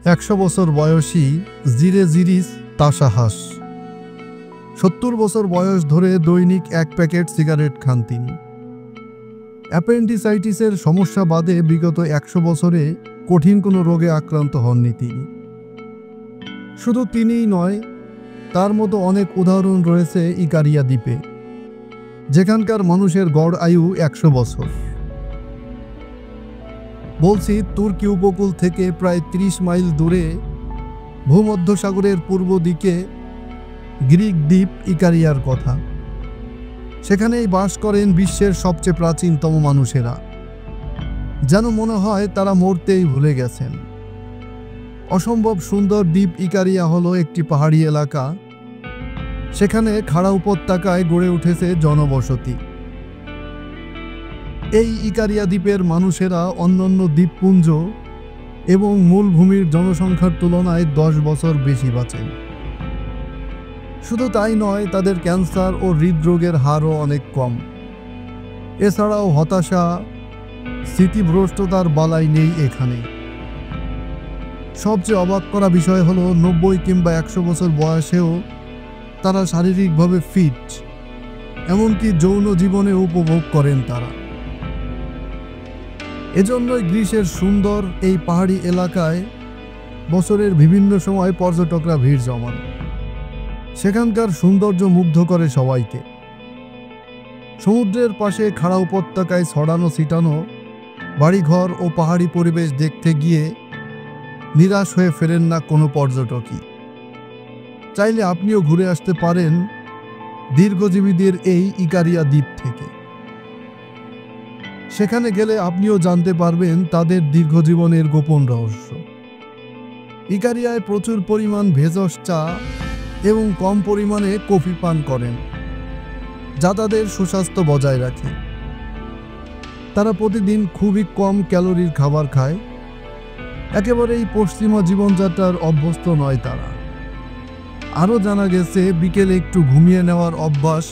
100 বছর বয়সী জিরেজিরিস তাসাহাস। 70 বছর বয়স ধরে দৈনিক 1 প্যাকেট সিগারেট খান তিনি। অ্যাপেন্ডিসাইটিসের সমস্যা বাদে বিগত 100 বছরে কঠিন কোনো রোগে আক্রান্ত হননি তিনি। শুধু তিনিই নয়, তার মতো অনেক উদাহরণ রয়েছে ইকারিয়া দ্বীপে, যেখানকার মানুষের গড় আয়ু 100 বছর। বলছি তুর্কি উপকূল থেকে প্রায় 30 মাইল দূরে ভূমধ্যসাগরের পূর্ব দিকে গ্রিক দ্বীপ ইকারিয়ার কথা। সেখানেই বাস করেন বিশ্বের সবচেয়ে প্রাচীনতম মানুষেরা। যেন মনে হয় তারা মরতেই ভুলে গেছেন। অসম্ভব সুন্দর দ্বীপ ইকারিয়া হলো একটি পাহাড়ি এলাকা। সেখানে খাড়া উপত্যকায় গড়ে উঠেছে জনবসতি। এই ইকারিয়া দ্বীপের মানুষেরা অন্যান্য দ্বীপপুঞ্জ এবং মূল ভূমির জনসংখ্যার তুলনায় 10 বছর বেশি বাঁচেন। শুধু তাই নয়, তাদের ক্যান্সার ও হৃদরোগের হারও অনেক কম। এছাড়াও হতাশা, স্মৃতিভ্রষ্টতার বালাই নেই এখানে। সবচেয়ে অবাক করা বিষয় হলো 90 কিংবা 100 বছর বয়সেও তারা শারীরিকভাবে ফিট, এমনকি যৌন জীবনে উপভোগ করেন তারা। এজন্যই গ্রিসের সুন্দর এই পাহাড়ি এলাকায় বছরের বিভিন্ন সময় পর্যটকরা ভিড় জমান। সেখানকার সৌন্দর্য মুগ্ধ করে সবাইকে। সমুদ্রের পাশে খাড়া উপত্যকায় ছড়ানো ছিটানো বাড়িঘর ও পাহাড়ি পরিবেশ দেখতে গিয়ে নিরাশ হয়ে ফেরেন না কোনো পর্যটকই। চাইলে আপনিও ঘুরে আসতে পারেন দীর্ঘজীবীদের এই ইকারিয়া দ্বীপ থেকে। সেখানে গেলে আপনিও জানতে পারবেন তাদের দীর্ঘজীবনের গোপন রহস্য। ইকারিয়ায় প্রচুর পরিমাণ ভেষজ চা এবং কম পরিমাণে কফি পান করেন, যা তাদের সুস্বাস্থ্য বজায় রাখে। তারা প্রতিদিন খুবই কম ক্যালোরির খাবার খায়। একেবারেই পশ্চিমা জীবনযাত্রার অভ্যস্ত নয় তারা। আরও জানা গেছে বিকেলে একটু ঘুমিয়ে নেওয়ার অভ্যাস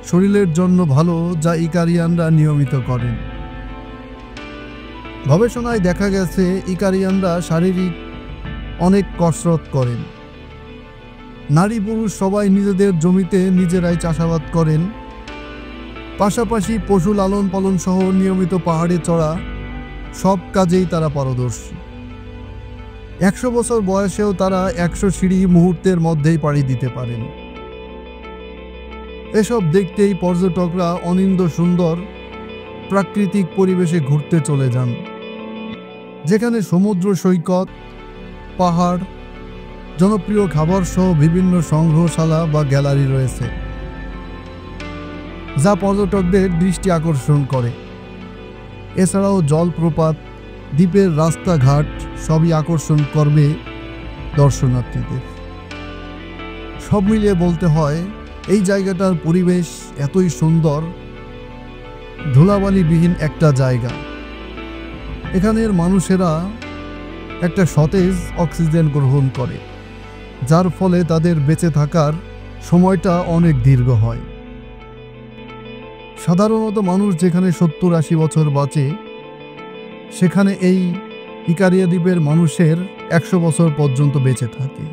শরীরের জন্য ভালো, যা ইকারিয়ানরা নিয়মিত করেন। গবেষণায় দেখা গেছে ইকারিয়ানরা শারীরিক অনেক কসরত করেন। নারী পুরুষ সবাই নিজেদের জমিতে নিজেরাই চাষাবাদ করেন। পাশাপাশি পশু লালন পালন সহ নিয়মিত পাহাড়ে চড়া সব কাজেই তারা পারদর্শী। 100 বছর বয়সেও তারা 100 সিঁড়ি মুহূর্তের মধ্যেই পাড়ি দিতে পারেন। এসব দেখতেই পর্যটকরা অনিন্দ্য সুন্দর প্রাকৃতিক পরিবেশে ঘুরতে চলে যান, যেখানে সমুদ্র সৈকত, পাহাড়, জনপ্রিয় খাবার সহ বিভিন্ন সংগ্রহশালা বা গ্যালারি রয়েছে, যা পর্যটকদের দৃষ্টি আকর্ষণ করে। এছাড়াও জলপ্রপাত, দ্বীপের রাস্তাঘাট সবই আকর্ষণ করবে দর্শনার্থীদের। সব মিলিয়ে বলতে হয়, এই জায়গাটার পরিবেশ এতই সুন্দর, ধুলাবালিবিহীন একটা জায়গা। এখানের মানুষেরা একটা সতেজ অক্সিজেন গ্রহণ করে, যার ফলে তাদের বেঁচে থাকার সময়টা অনেক দীর্ঘ হয়। সাধারণত মানুষ যেখানে 70-80 বছর বাঁচে, সেখানে এই ইকারিয়া দ্বীপের মানুষের 100 বছর পর্যন্ত বেঁচে থাকে।